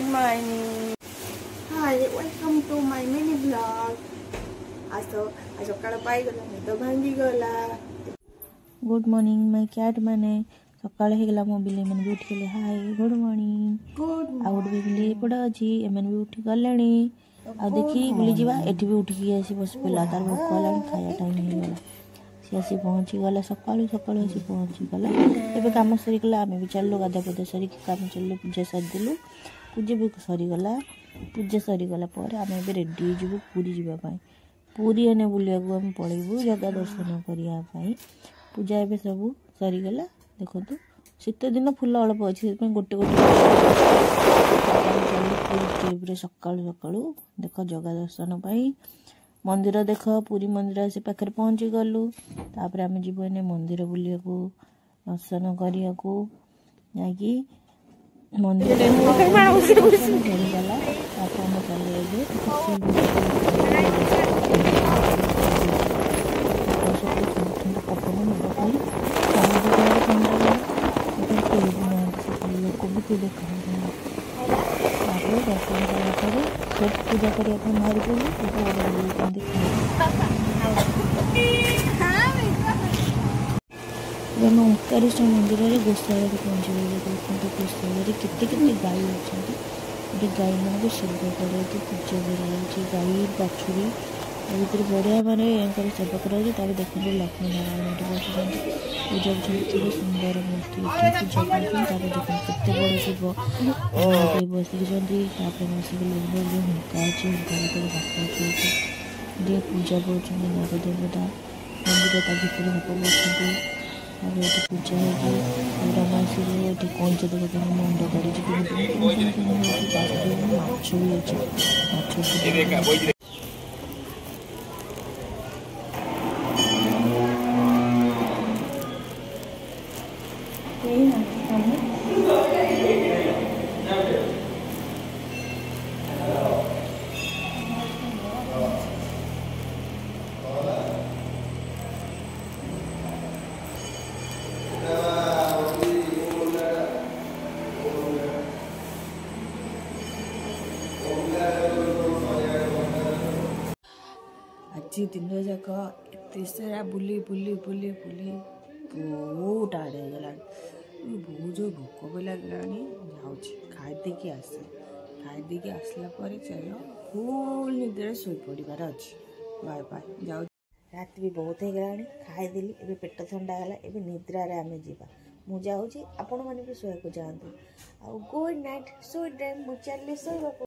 Good morning. Hi, welcome to my mini vlog. आज सकाळ पाई गला निद भांगी गला. गुड मॉर्निंग माय कैट माने सकाळ हे गला मो बिले मन उठ गेले. Hi good morning. आउट भी बिले पड़ा अछि एमन भी उठ गलेनी. आ देखी बुली जीवा एठी भी उठ के आसी बस पिला तार भूख लानी खाया टाइम हे गला. सी आसी पहुंची गला सकाळू सकाळू आसी पहुंची गला. एबे काम सरी गला आमे भी चललो गादा पदा सरी काम चललो पूजा सर दिलु. पूजा भी सरी गला. पूजा सरी गला पर आमे भी रेडी जीवु पूरी जीवा पाई. पूरी एने बुलिया को हम पळेबु जगह दर्शन करिया पाई. पूजा एबे सब सरी गला. देखंतु शीत दिन फुल अल्प अछि गोटे गोटे पूरी सकाळू सकाळू देख जगह दर्शन पाई. मंदिर देख पूरी मंदिर से पाखे पहुंची गलु. तापर आमे जीवो एने मंदिर बुलिया को दर्शन करिया को जाकी मंदिर सरी गला. तापर हम चले एबे पूजा करिया बाहर गलु. ओंकारेश्वर मंदिर में गोशाला पहुंची गए. गोशाला केते गाई अच्छा गोटे गाई मान को सेवा कर पूजा कर गाई बाछुरी भर बढ़िया माने सेवा कर. देखते लक्ष्मी नारायण बस पूजा कर सुंदर मूर्ति पूजा करते बड़े शिव बसिक बसिक हुंका अच्छी हुंका पूजा कर नागदेवता मंदिर भितर हप बस पूजा होगी कंच देख मुंड कर माछ भी अच्छे. आज दिन जाक एत सारा बुली बुली बुली बुली बहुत टायर्ड हो गला. बहुत जो भोक भी लगला खाई आसे खाई आसला चलो फुल निद्रा शोई पड़ार अच्छे. बाय बाय जाऊ. रात भी बहुत हो गला खाईदेली. एबे पेट ठंडा गला. एबे निद्रा रे आमे जीवा. मु जाऊँ आपण मैंने भी शोया को जातु. Good night sweet dream. मु चली शोवा.